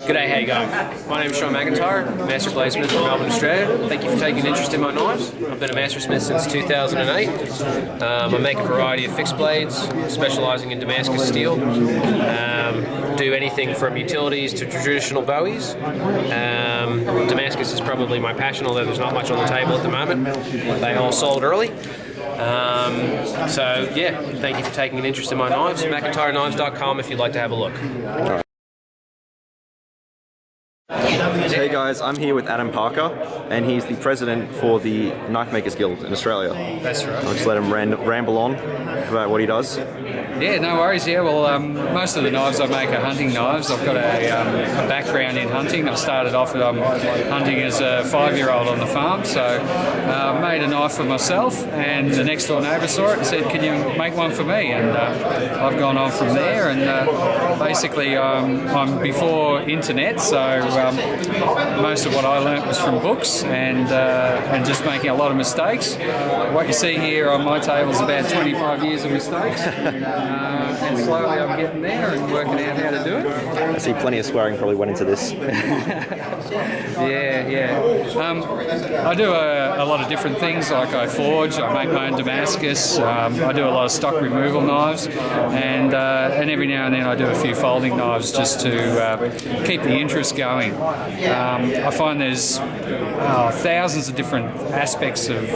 G'day, how you going? My name is Mcintyre, Master Bladesmith from Melbourne, Australia. Thank you for taking an interest in my knives. I've been a Master Smith since 2008. I make a variety of fixed blades, specialising in Damascus steel. Do anything from utilities to traditional bowies. Damascus is probably my passion, although there's not much on the table at the moment. They all sold early. So yeah, thank you for taking an interest in my knives. McIntyreknives.com if you'd like to have a look. Hey guys, I'm here with Adam Parker, and he's the president for the Knife Makers Guild in Australia. That's right. I'll just let him ramble on about what he does. Yeah, no worries. Yeah, well, most of the knives I make are hunting knives. I've got a background in hunting. I started off hunting as a 5-year-old on the farm, so I made a knife for myself, and the next door neighbour saw it and said, "Can you make one for me?" And I've gone on from there, and basically I'm before internet, so most of what I learnt was from books and just making a lot of mistakes. What you see here on my table is about 25 years of mistakes. And slowly I'm getting there and working out how to do it. I see plenty of swearing probably went into this. Yeah. I do a lot of different things, like I forge, I make my own Damascus, I do a lot of stock removal knives, and every now and then I do a few folding knives just to keep the interest going. I find there's thousands of different aspects of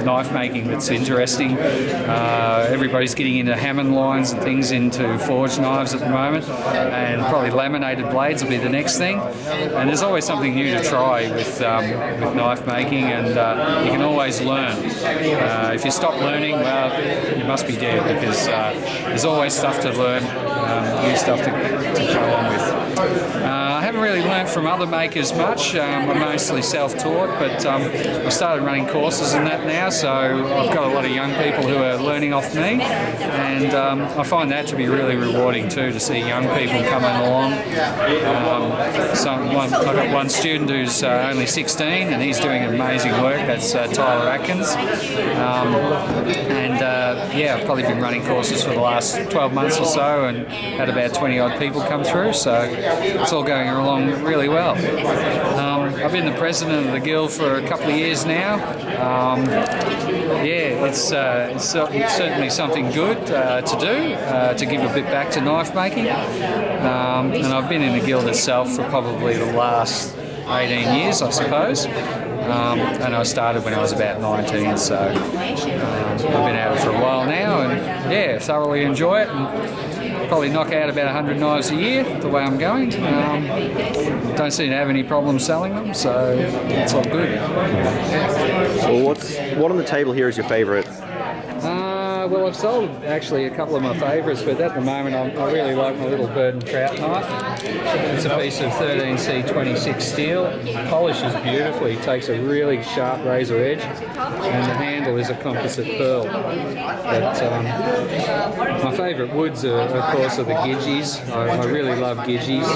knife making that's interesting. Everybody's getting into Hammond lines and things into forged knives at the moment, and probably laminated blades will be the next thing. And there's always something new to try with knife making, and you can always learn. If you stop learning, well, you must be dead, because there's always stuff to learn, new stuff to go on with. I haven't really learnt from other makers much. I'm mostly self-taught, but I started running courses and that now, so I've got a lot of young people who are learning off me, and I find that to be really rewarding too, to see young people coming along. I've got one student who's only 16, and he's doing amazing work. That's Tyler Atkins. I've probably been running courses for the last 12 months or so, and had about 20 odd people come through, so it's all going along really well. I've been the president of the guild for a couple of years now. It's certainly something good to do, to give a bit back to knife making. And I've been in the guild itself for probably the last 18 years, I suppose. And I started when I was about 19, so I've been at it for a while now, and thoroughly enjoy it, and probably knock out about 100 knives a year the way I'm going. Don't seem to have any problems selling them, so it's all good. Well, what on the table here is your favourite? Well, I've sold actually a couple of my favourites, but at the moment I really like my little bird and trout knife. It's a piece of 13C26 steel. It polishes beautifully, takes a really sharp razor edge, and the handle is a composite pearl. But my favourite woods are, of course, the Gidgeys. I really love Gidgeys.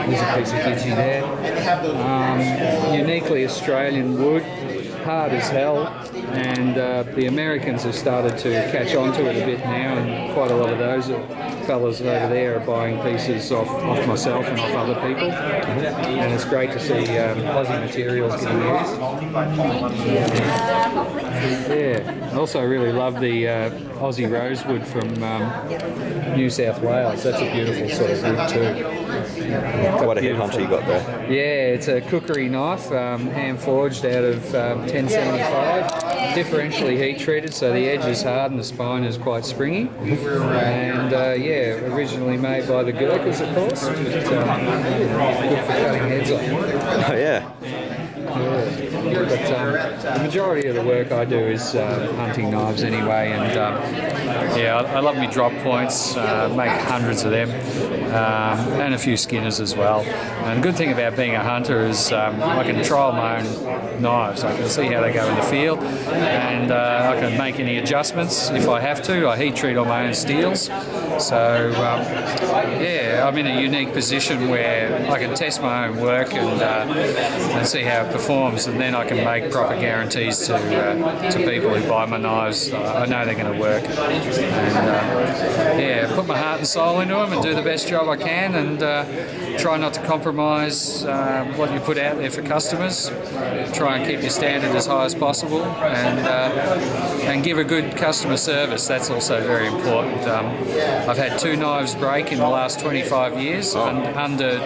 There's a piece of Gidgey there. Uniquely Australian wood. Hard as hell, and the Americans have started to catch on to it a bit now, and quite a lot of those fellas over there are buying pieces off myself and off other people, and it's great to see Aussie materials getting used. I also really love the Aussie rosewood from New South Wales. That's a beautiful sort of wood too. What a headhunter you got there. Yeah, it's a cookery knife, hand forged out of 1075, differentially heat treated, so the edge is hard and the spine is quite springy. And originally made by the Gurkhas, of course. But, good for cutting heads off. Oh yeah. But the majority of the work I do is hunting knives anyway, and I love my drop points, make hundreds of them, and a few skinners as well. And the good thing about being a hunter is I can trial my own knives. I can see how they go in the field, and I can make any adjustments if I have to. I heat treat all my own steels, So yeah, I'm in a unique position where I can test my own work and see how it performs, and then I can make proper guarantees to people who buy my knives. I know they're going to work, and yeah, put my heart and soul into them and do the best job I can, and try not to compromise what you put out there for customers. Try and keep your standard as high as possible, and give a good customer service. That's also very important. I've had 2 knives break in the last 25 years, under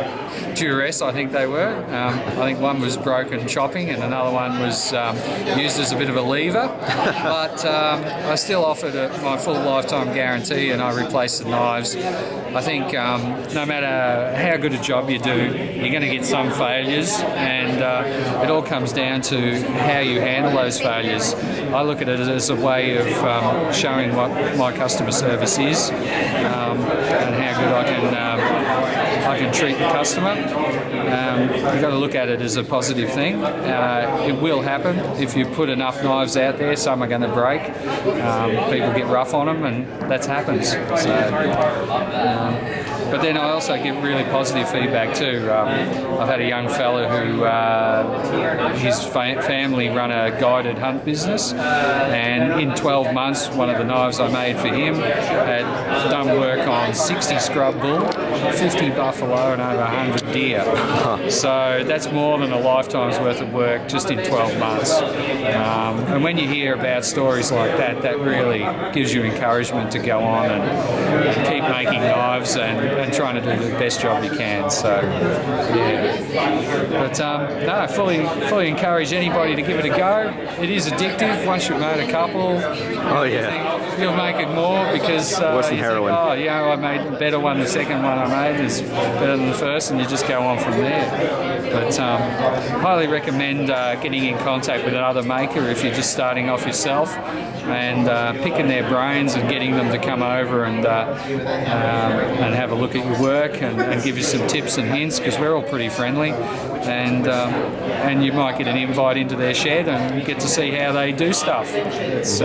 duress, I think they were. I think one was broken chopping and another one was used as a bit of a lever. But I still offered my full lifetime guarantee, and I replaced the knives. I think no matter how good a job you do, you're going to get some failures, and it all comes down to how you handle those failures. I look at it as a way of showing what my customer service is, and how good I can treat the customer. You've got to look at it as a positive thing. It will happen. If you put enough knives out there, some are going to break. People get rough on them, and that happens. So, but then I also give really positive feedback too. I've had a young fella who his family run a guided hunt business, and in 12 months one of the knives I made for him had done work on 60 scrub bull, 50 buffalo and over 100 deer. So that's more than a lifetime's worth of work just in 12 months. And when you hear about stories like that, that really gives you encouragement to go on and keep making knives and trying to do the best job you can. So yeah, but no, fully encourage anybody to give it a go. It is addictive once you've made a couple. Oh yeah, you'll make it more because worse than heroin. Think, oh yeah, I made a better one. The second one I made is better than the first, and you just go on from there. But highly recommend getting in contact with another maker if you're just starting off yourself, and picking their brains and getting them to come over and have a look at your work and give you some tips and hints, because we're all pretty friendly, and you might get an invite into their shed and you get to see how they do stuff. It's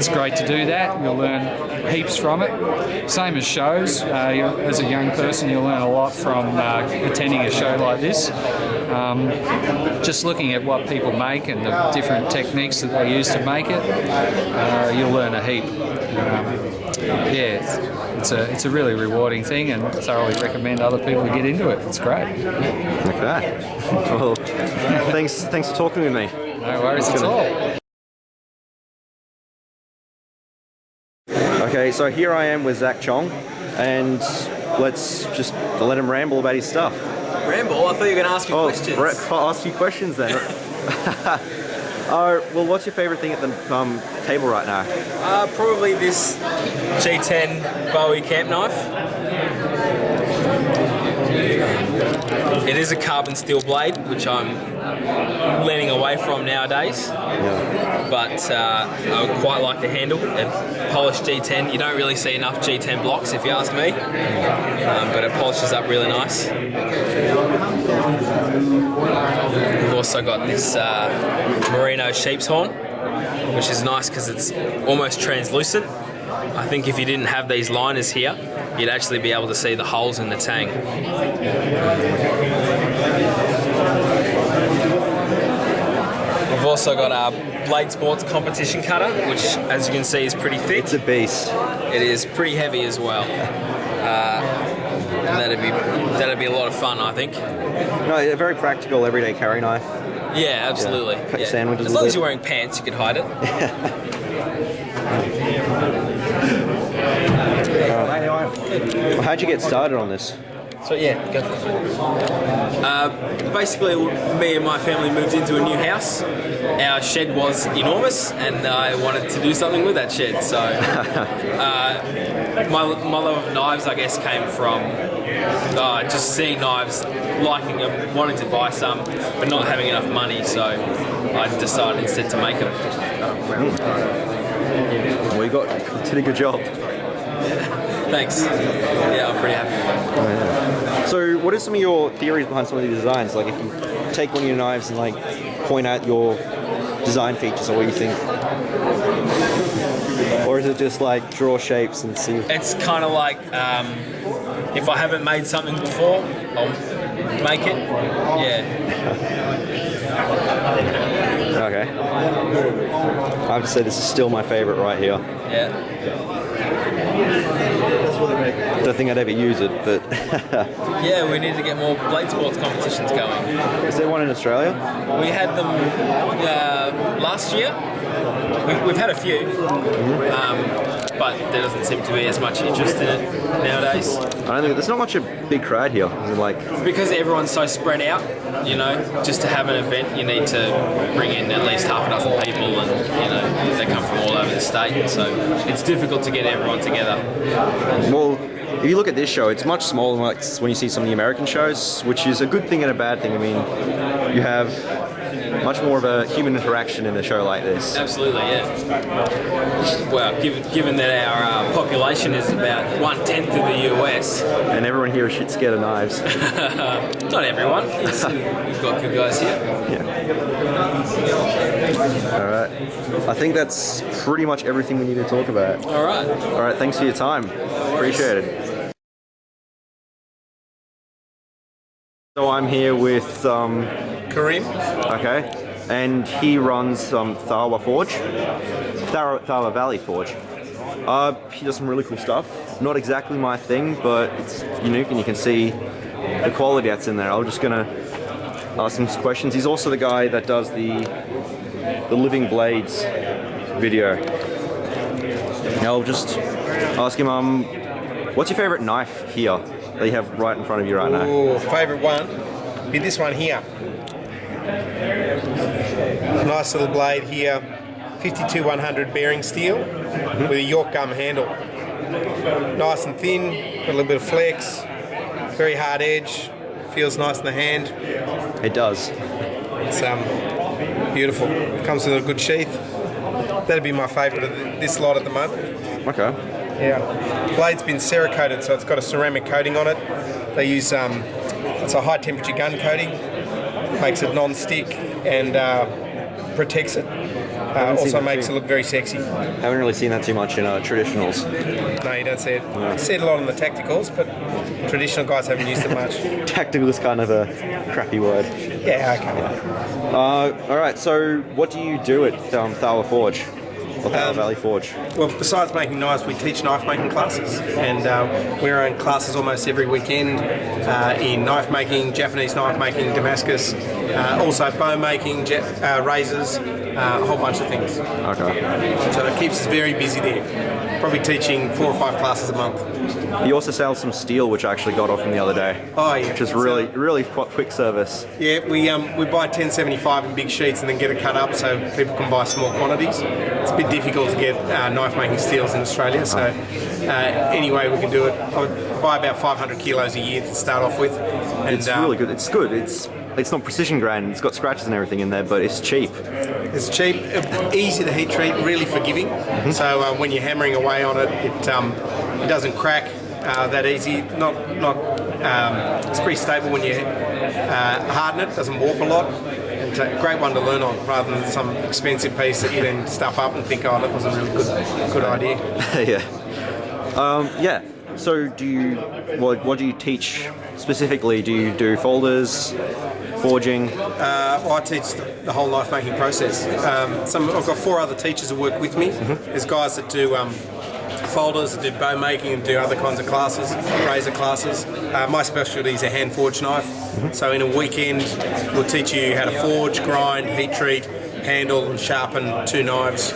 great to do that. You'll learn heaps from it. Same as shows. As a young person, you'll learn a lot from attending a show like this. Just looking at what people make and the different techniques that they use to make it, you'll learn a heap. Yeah, it's a really rewarding thing, and thoroughly recommend other people to get into it. It's great. Okay. Well, thanks for talking with me. No worries at all. Okay, so here I am with Zach Chong, and let's just let him ramble about his stuff. Ramble? I thought you were going to ask me questions. I'll ask you questions then. Well, what's your favourite thing at the table right now? Probably this G10 Bowie camp knife. It is a carbon steel blade, which I'm leaning away from nowadays. Yeah. But I quite like the handle. A polished G10. You don't really see enough G10 blocks, if you ask me. But it polishes up really nice. We've also got this merino sheep's horn, which is nice because it's almost translucent. I think if you didn't have these liners here, you'd actually be able to see the holes in the tang. We've also got our Blade Sports competition cutter, which, as you can see, is pretty thick. It's a beast. It is pretty heavy as well. And that'd be a lot of fun, I think. No, a very practical everyday carry knife. Yeah, absolutely. Yeah. Cut your sandwiches. As long as you're wearing pants, you can hide it. Well, how'd you get started on this? So yeah, go for it. Basically, me and my family moved into a new house. Our shed was enormous, and I wanted to do something with that shed. So my love of knives, I guess, came from just seeing knives, liking them, wanting to buy some, but not having enough money. So I decided instead to make them. Well, you did a good job. Thanks. Yeah, I'm pretty happy with them. Oh, yeah. So what are some of your theories behind some of the designs? Like if you take one of your knives and like point out your design features are what you think? Or is it just like draw shapes and see? It's kind of like if I haven't made something before, I'll make it. Yeah. Okay. I have to say this is still my favourite right here. Yeah. Don't think I'd ever use it, but Yeah, we need to get more blade sports competitions going. is there one in Australia? We had them last year. We've had a few, but there doesn't seem to be as much interest in it nowadays. I don't think there's not much a big crowd here. Is it like Because everyone's so spread out, you know, just to have an event, you need to bring in at least half a dozen people, and you know, they come from all over the state, so it's difficult to get everyone together. well? If you look at this show, it's much smaller than like when you see some of the American shows, which is a good thing and a bad thing. I mean, you have much more of a human interaction in a show like this. Absolutely, yeah. Well, given that our population is about 1/10 of the US, And everyone here is shit scared of knives. not everyone. We've got good guys here. Alright. I think that's pretty much everything we need to talk about. All right. Alright, thanks for your time. Appreciate it. So I'm here with Kareem. okay, and he runs Tharwa Forge, Tharwa Valley Forge. He does some really cool stuff. Not exactly my thing, but it's unique, and you can see the quality that's in there. I'm just gonna ask him some questions. He's also the guy that does the Living Blades video. I'll just ask him, what's your favorite knife here that you have right in front of you right now? Ooh, favourite one be this one here. Nice little blade here, 52-100 bearing steel with a York gum handle. Nice and thin, got a little bit of flex, very hard edge, feels nice in the hand. It does. It's beautiful. Comes with a good sheath. That'd be my favourite of this lot at the moment. Okay. Yeah. Blade's been Cerakoted, so it's got a ceramic coating on it. They use it's a high temperature gun coating, makes it non-stick and protects it. Also makes it look very sexy. Haven't really seen that too much in traditionals. No, you don't see it. You see it a lot in the tacticals, but traditional guys haven't used it much. Tactical is kind of a crappy word. Yeah, okay. All right, so what do you do at Tharwa Forge? Or Tharwa Valley Forge? Well, besides making knives, we teach knife making classes, and we run classes almost every weekend in knife making, Japanese knife making, Damascus, also bow making, razors, a whole bunch of things. Okay. So it keeps us very busy there. Probably teaching 4 or 5 classes a month. You also sell some steel, which I actually got off him the other day. Oh yeah, Which is really quick service. Yeah, we buy 1075 in big sheets and then get it cut up so people can buy small quantities. It's a bit difficult to get knife making steels in Australia, so anyway we can do it. I would buy about 500 kilos a year to start off with. And, It's really good. It's good. It's not precision grain. It's got scratches and everything in there, but it's cheap. It's cheap, easy to heat treat, really forgiving. So when you're hammering away on it, it doesn't crack that easy. It's pretty stable when you harden it. Doesn't warp a lot. It's a great one to learn on, rather than some expensive piece that you then stuff up and think, oh, that wasn't a really good idea. Yeah. Yeah. So what do you teach specifically? Do you do folders, forging? Well, I teach the whole knife making process. I've got 4 other teachers who work with me. There's guys that do folders, that do bow making and do other kinds of classes, razor classes. My specialty is a hand forged knife. So in a weekend we'll teach you how to forge, grind, heat treat, handle and sharpen 2 knives.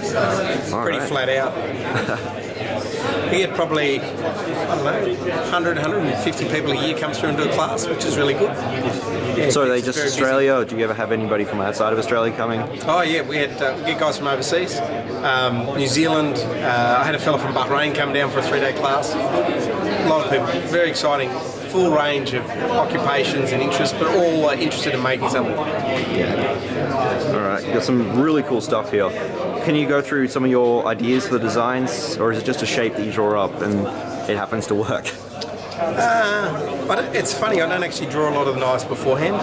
Pretty flat out. We get probably, 100, 150 people a year come through and do a class, which is really good. Yeah, So are they it's just very Australia, or do you ever have anybody from outside of Australia coming? busy. Oh yeah, we get guys from overseas. New Zealand, I had a fella from Bahrain come down for a 3-day class. A lot of people, very exciting. Full range of occupations and interests, but all interested in making something. All right, you got some really cool stuff here. Can you go through some of your ideas for the designs, or is it just a shape that you draw up and it happens to work? But it's funny, I don't actually draw a lot of the knives beforehand.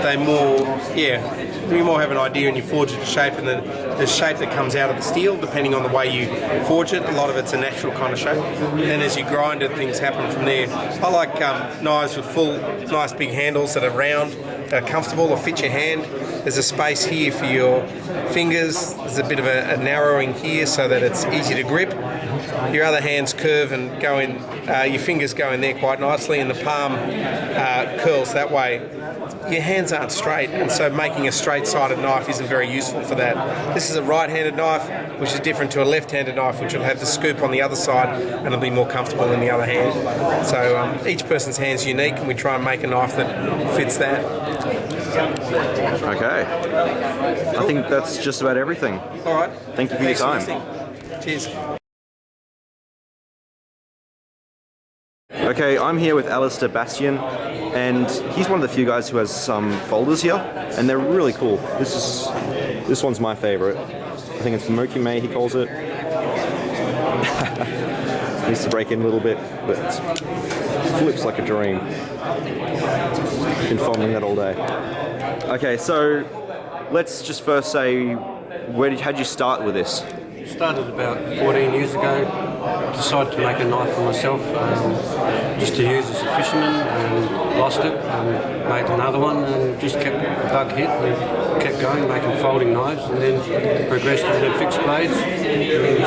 They more, you more have an idea and you forge it to shape, and then the shape that comes out of the steel, depending on the way you forge it, a lot of it's a natural kind of shape. And then as you grind it, things happen from there. I like knives with full, nice big handles that are round, that are comfortable or fit your hand. There's a space here for your fingers. There's a bit of a narrowing here so that it's easy to grip. Your other hands curve and go in, your fingers go in there quite nicely, and the palm curls that way. Your hands aren't straight, and so making a straight-sided knife isn't very useful for that. This is a right-handed knife, which is different to a left-handed knife, which will have the scoop on the other side and it'll be more comfortable in the other hand. So each person's hand's unique, and we try and make a knife that fits that. Okay. I think that's just about everything. All right. Thank you for your time. Cheers. Okay, I'm here with Alistair Bastian, and he's one of the few guys who has some folders here, and they're really cool. This one's my favorite. I think it's Moki May, he calls it. Needs to break in a little bit, but it flips like a dream. Been folding that all day. Okay, so let's just first say, how'd you start with this? Started about 14 years ago. Decided to make a knife for myself, just to use as a fisherman, and lost it, and made another one, and just kept the bug hit and kept going, making folding knives, and then progressed into fixed blades.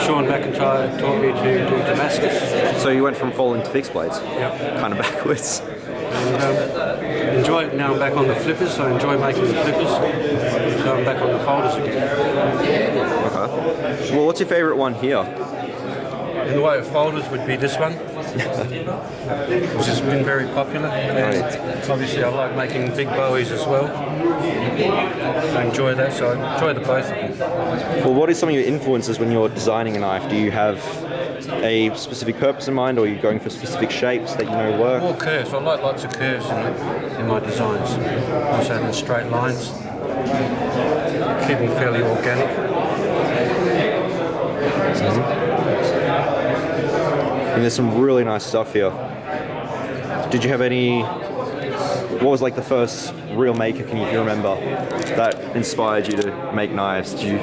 Sean Mcintyre taught me to do Damascus. So you went from folding to fixed blades? Yep. Kind of backwards. And enjoy it. Now I'm back on the flippers, so I enjoy making the flippers. So I'm back on the folders again. Okay. Well, what's your favourite one here? In the way of folders would be this one, which has been very popular. And obviously I like making big bowies as well. I enjoy that, so I enjoy the both of them. Well, what is some of your influences when you're designing a knife? Do you have a specific purpose in mind, or are you going for specific shapes that you know work? More curves. I like lots of curves in my designs. Also in straight lines. Keep them fairly organic. And there's some really nice stuff here. Did you have any... What was like the first real maker, can you remember, that inspired you to make knives? Did you...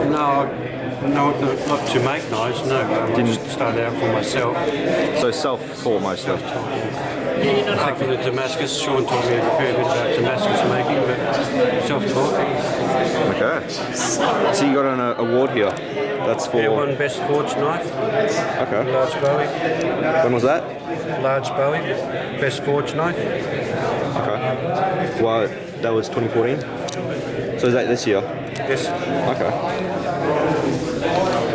No, not to make knives, no. I just started out for myself. So self-taught mostly? Apart from the Damascus, Sean taught me a fair bit about Damascus making, but self-taught. Okay. So you got an award here. That's for... Yeah, won Best Forged Knife. Okay. Large bowie. When was that? Large bowie. Best Forged Knife. Okay. Well, that was 2014? So is that this year? Yes. Okay.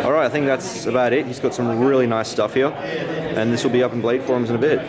Alright, I think that's about it. He's got some really nice stuff here. And this will be up in Blade Forums in a bit.